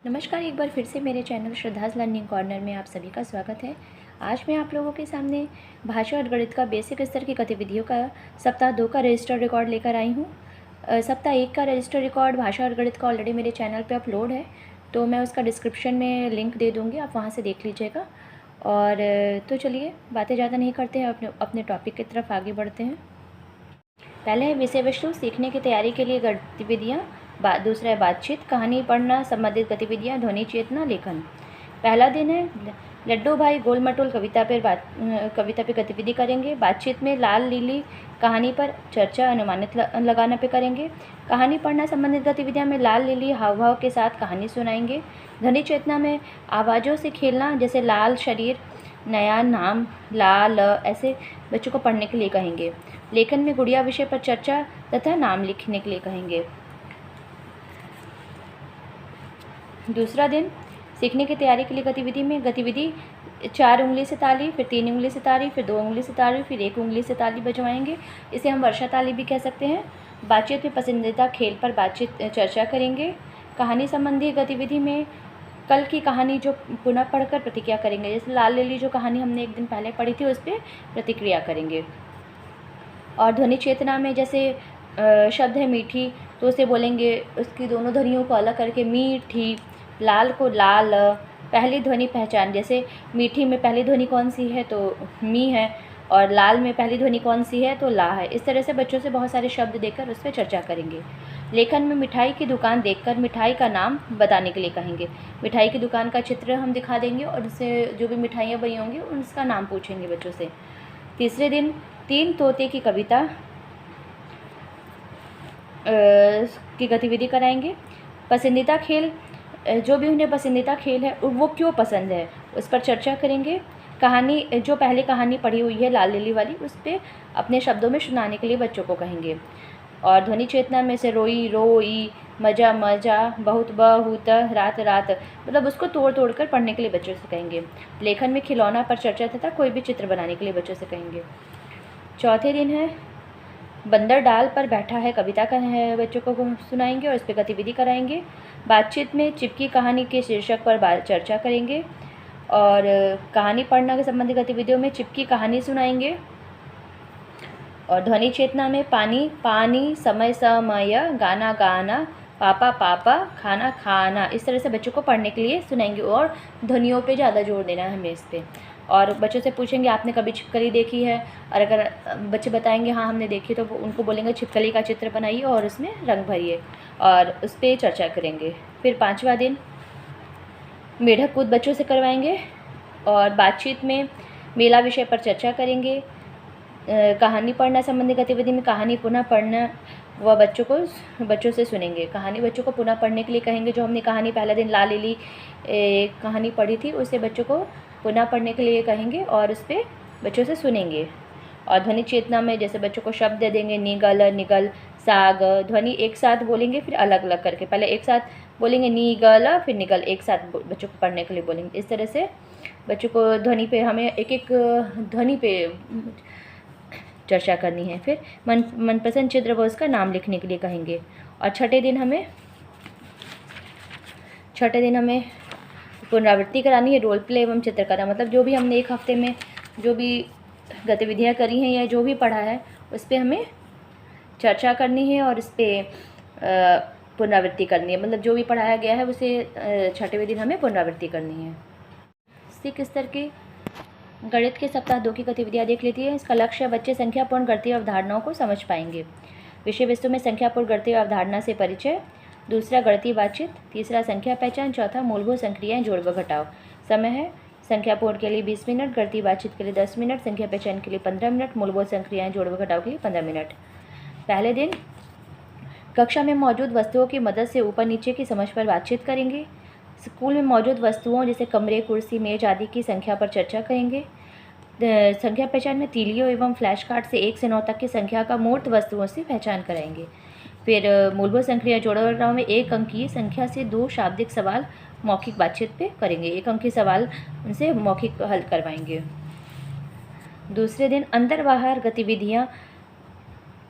नमस्कार, एक बार फिर से मेरे चैनल श्रद्धास लर्निंग कॉर्नर में आप सभी का स्वागत है। आज मैं आप लोगों के सामने भाषा और गणित का बेसिक स्तर की गतिविधियों का सप्ताह 2 का रजिस्टर रिकॉर्ड लेकर आई हूँ। सप्ताह 1 का रजिस्टर रिकॉर्ड भाषा और गणित का ऑलरेडी मेरे चैनल पे अपलोड है, तो मैं उसका डिस्क्रिप्शन में लिंक दे दूँगी, आप वहाँ से देख लीजिएगा। और तो चलिए बातें ज़्यादा नहीं करते हैं, अपने टॉपिक की तरफ आगे बढ़ते हैं। पहले है विषय वस्तु, सीखने की तैयारी के लिए गतिविधियाँ। दूसरा है बातचीत, कहानी पढ़ना, संबंधित गतिविधियाँ, ध्वनि चेतना, लेखन। पहला दिन है लड्डू भाई गोल मटोल कविता पे गतिविधि करेंगे। बातचीत में लाल लीली कहानी पर चर्चा अनुमानित लगाना पे करेंगे। कहानी पढ़ना संबंधित गतिविधियाँ में लाल लीली हाव भाव के साथ कहानी सुनाएंगे। ध्वनि चेतना में आवाज़ों से खेलना, जैसे लाल शरीर, नया नाम, लाल ऐसे बच्चों को पढ़ने के लिए कहेंगे। लेखन में गुड़िया विषय पर चर्चा तथा नाम लिखने के लिए कहेंगे। दूसरा दिन सीखने की तैयारी के लिए गतिविधि 4 उंगली से ताली, फिर 3 उंगली से ताली, फिर 2 उंगली से ताली, फिर 1 उंगली से ताली बजवाएंगे। इसे हम वर्षा ताली भी कह सकते हैं। बातचीत में पसंदीदा खेल पर चर्चा करेंगे। कहानी संबंधी गतिविधि में कल की कहानी जो पुनः पढ़कर प्रतिक्रिया करेंगे, जैसे लाल लिली जो कहानी हमने एक दिन पहले पढ़ी थी उस पर प्रतिक्रिया करेंगे। और ध्वनि चेतना में जैसे शब्द है मीठी, तो उसे बोलेंगे, उसकी दोनों ध्वनियों को अलग करके मीठी, लाल को लाल। पहली ध्वनि पहचान, जैसे मीठी में पहली ध्वनि कौन सी है तो मी है, और लाल में पहली ध्वनि कौन सी है तो ला है। इस तरह से बच्चों से बहुत सारे शब्द देकर उस पर चर्चा करेंगे। लेखन में मिठाई की दुकान देखकर मिठाई का नाम बताने के लिए कहेंगे। मिठाई की दुकान का चित्र हम दिखा देंगे और उससे जो भी मिठाइयाँ बनी होंगी उसका नाम पूछेंगे बच्चों से। तीसरे दिन 3 तोते की कविता की गतिविधि कराएंगे। पसंदीदा खेल, जो भी उन्हें पसंदीदा खेल है वो क्यों पसंद है उस पर चर्चा करेंगे। कहानी, जो पहले कहानी पढ़ी हुई है लाल लिली वाली, उस पर अपने शब्दों में सुनाने के लिए बच्चों को कहेंगे। और ध्वनि चेतना में से रोई रोई, मजा मजा, बहुत बहुत, रात रात, मतलब उसको तोड़ तोड़ कर पढ़ने के लिए बच्चों से कहेंगे। लेखन में खिलौना पर चर्चा तथा कोई भी चित्र बनाने के लिए बच्चों से कहेंगे। चौथे दिन है बंदर डाल पर बैठा है कविता का है, बच्चों को सुनाएंगे और इस पर गतिविधि कराएंगे। बातचीत में चिपकी कहानी के शीर्षक पर चर्चा करेंगे। और कहानी पढ़ना के संबंधित गतिविधियों में चिपकी कहानी सुनाएंगे। और ध्वनि चेतना में पानी पानी, समय समय, गाना गाना, पापा पापा, खाना खाना, इस तरह से बच्चों को पढ़ने के लिए सुनाएंगे। और ध्वनियों पे ज़्यादा जोर देना है हमें इस पर। और बच्चों से पूछेंगे आपने कभी छिपकली देखी है, और अगर बच्चे बताएंगे हाँ हमने देखी, तो उनको बोलेंगे छिपकली का चित्र बनाइए और उसमें रंग भरिए, और उस पर चर्चा करेंगे। फिर 5वां दिन मेढक कूद बच्चों से करवाएंगे। और बातचीत में मेला विषय पर चर्चा करेंगे। कहानी पढ़ना संबंधी गतिविधि में कहानी पुनः पढ़ना वह बच्चों से सुनेंगे। कहानी बच्चों को पुनः पढ़ने के लिए कहेंगे। जो हमने कहानी पहला दिन लाल लिली कहानी पढ़ी थी उसे बच्चों को पुनः पढ़ने के लिए कहेंगे और उस पर बच्चों से सुनेंगे। और ध्वनि चेतना में जैसे बच्चों को शब्द दे देंगे, निगल निगल, साग, ध्वनि एक साथ बोलेंगे, फिर अलग अलग करके, पहले एक साथ बोलेंगे निगल, फिर निगल, एक साथ बच्चों को पढ़ने के लिए बोलेंगे। इस तरह से बच्चों को ध्वनि पे, हमें एक एक ध्वनि पे चर्चा करनी है। फिर मनपसंद चित्र व उसका नाम लिखने के लिए कहेंगे। और छठे दिन हमें पुनरावृत्ति करानी है, रोल प्ले एवं चित्रकला, मतलब जो भी हमने एक हफ्ते में जो भी गतिविधियाँ करी हैं या जो भी पढ़ा है उस पर हमें चर्चा करनी है और इस पर पुनरावृत्ति करनी है, मतलब जो भी पढ़ाया गया है उसे छठवें दिन हमें पुनरावृत्ति करनी है। सीख स्तर की गणित के सप्ताह 2 की गतिविधियाँ देख लेती है। इसका लक्ष्य बच्चे संख्यापूर्ण गणितीय अवधारणाओं को समझ पाएंगे। विषय वस्तु में संख्यापूर्ण गणितीय अवधारणा से परिचय, दूसरा गणितीय बातचीत, तीसरा संख्या पहचान, चौथा मूलभूत संक्रियाएं जोड़ व घटाव। समय है संख्यापूर्ण के लिए 20 मिनट, गणितीय बातचीत के लिए 10 मिनट, संख्या पहचान के लिए 15 मिनट, मूलभूत संक्रियाएं जोड़ व घटाव के लिए 15 मिनट। पहले दिन कक्षा में मौजूद वस्तुओं की मदद से ऊपर नीचे की समझ पर बातचीत करेंगे। स्कूल में मौजूद वस्तुओं जैसे कमरे, कुर्सी, मेज आदि की संख्या पर चर्चा करेंगे। संख्या पहचान में तीलियों एवं फ्लैश कार्ड से 1 से 9 तक की संख्या का मूर्त वस्तुओं से पहचान कराएंगे। फिर मूलभूत संक्रिया जोड़ घटाव में 1 अंकीय संख्या से 2 शाब्दिक सवाल मौखिक बातचीत पे करेंगे। 1 अंकीय सवाल उनसे मौखिक हल करवाएंगे। दूसरे दिन अंदर बाहर गतिविधियाँ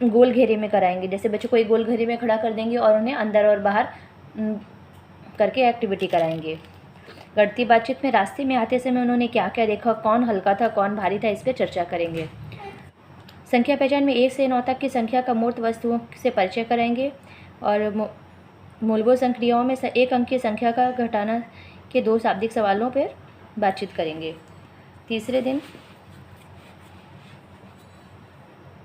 गोल घेरे में कराएंगे। जैसे बच्चों को एक गोल घेरे में खड़ा कर देंगे और उन्हें अंदर और बाहर करके एक्टिविटी कराएंगे। गणितीय बातचीत में रास्ते में आते समय उन्होंने क्या क्या देखा, कौन हल्का था कौन भारी था, इस पर चर्चा करेंगे। संख्या पहचान में 1 से 9 तक की संख्या का मूर्त वस्तुओं से परिचय कराएंगे और मूलभूत संक्रियाओं में 1 अंक की संख्या का घटाना के 2 शाब्दिक सवालों पर बातचीत करेंगे। तीसरे दिन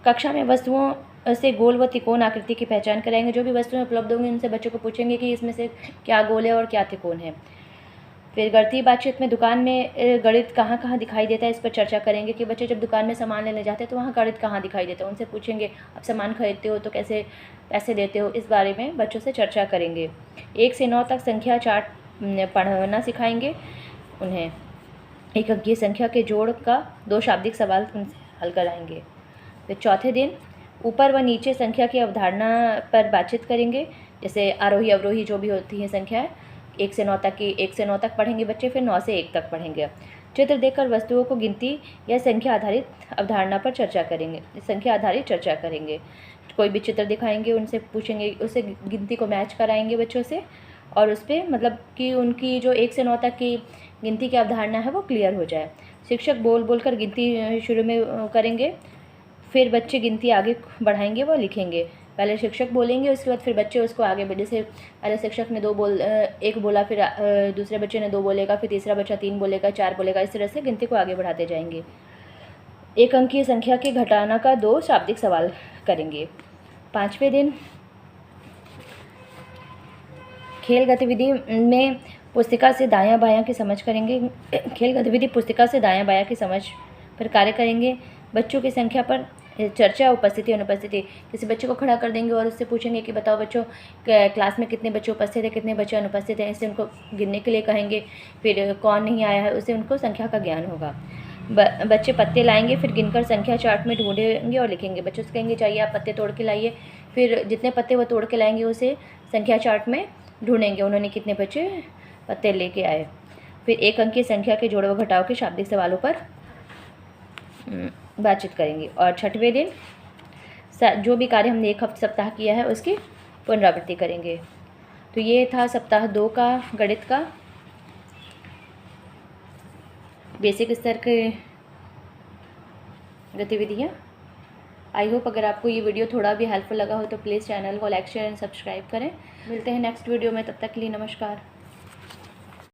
कक्षा में वस्तुओं से गोल व त्रिकोण आकृति की पहचान कराएंगे। जो भी वस्तुएं उपलब्ध होंगी उनसे बच्चों को पूछेंगे कि इसमें से क्या गोल है और क्या त्रिकोण है। फिर गणितीय बातचीत में दुकान में गणित कहाँ कहाँ दिखाई देता है, इस पर चर्चा करेंगे कि बच्चे जब दुकान में सामान लेने जाते हैं तो वहाँ गणित कहाँ दिखाई देता है। उनसे पूछेंगे आप सामान खरीदते हो तो कैसे पैसे देते हो, इस बारे में बच्चों से चर्चा करेंगे। 1 से 9 तक संख्या चार्ट पढ़ना सिखाएंगे उन्हें। 1 अंकीय संख्या के जोड़ का 2 शाब्दिक सवाल उनसे हल कराएंगे। फिर चौथे दिन ऊपर व नीचे संख्या की अवधारणा पर बातचीत करेंगे, जैसे आरोही अवरोही जो भी होती हैं संख्याएं। 1 से 9 तक की 1 से 9 तक पढ़ेंगे बच्चे, फिर 9 से 1 तक पढ़ेंगे। चित्र देखकर वस्तुओं को गिनती या संख्या आधारित अवधारणा पर चर्चा करेंगे, संख्या आधारित चर्चा करेंगे। कोई भी चित्र दिखाएंगे, उनसे पूछेंगे, उससे गिनती को मैच कराएंगे बच्चों से, और उस पर मतलब कि उनकी जो 1 से 9 तक की गिनती की अवधारणा है वो क्लियर हो जाए। शिक्षक बोल बोल कर गिनती शुरू में करेंगे, फिर बच्चे गिनती आगे बढ़ाएंगे व लिखेंगे। पहले शिक्षक बोलेंगे, उसके बाद फिर बच्चे उसको आगे बढ़े। जैसे पहले शिक्षक ने 1 बोला, फिर दूसरे बच्चे ने 2 बोलेगा, फिर तीसरा बच्चा 3 बोलेगा, 4 बोलेगा। इस तरह से गिनती को आगे बढ़ाते जाएंगे। 1 अंकीय संख्या के घटाना का 2 शाब्दिक सवाल करेंगे। 5वें दिन खेल गतिविधि में पुस्तिका से दायां बायां की समझ करेंगे। खेल गतिविधि पुस्तिका से दायां बायां की समझ पर कार्य करेंगे। बच्चों की संख्या पर चर्चा, उपस्थिति अनुपस्थिति। किसी बच्चे को खड़ा कर देंगे और उससे पूछेंगे कि बताओ बच्चों क्लास में कितने बच्चे उपस्थित हैं, कितने बच्चे अनुपस्थित हैं। इससे उनको गिनने के लिए कहेंगे। फिर कौन नहीं आया है उससे उनको संख्या का ज्ञान होगा। बच्चे पत्ते लाएंगे, फिर गिनकर संख्या चार्ट में ढूंढेंगे और लिखेंगे। बच्चों से कहेंगे चाहिए आप पत्ते तोड़ के लाइए, फिर जितने पत्ते वो तोड़ के लाएंगे उसे संख्या चार्ट में ढूंढेंगे उन्होंने कितने बच्चे पत्ते लेके आए। फिर 1 अंकीय संख्या के जोड़ व घटाव के शाब्दिक सवालों पर बातचीत करेंगे। और 6वें दिन जो भी कार्य हमने 1 सप्ताह किया है उसकी पुनरावृत्ति करेंगे। तो ये था सप्ताह 2 का गणित का बेसिक स्तर के गतिविधियाँ। आई होप अगर आपको ये वीडियो थोड़ा भी हेल्पफुल लगा हो तो प्लीज़ चैनल को लाइक शेयर एंड सब्सक्राइब करें। मिलते हैं नेक्स्ट वीडियो में, तब तक के लिए नमस्कार।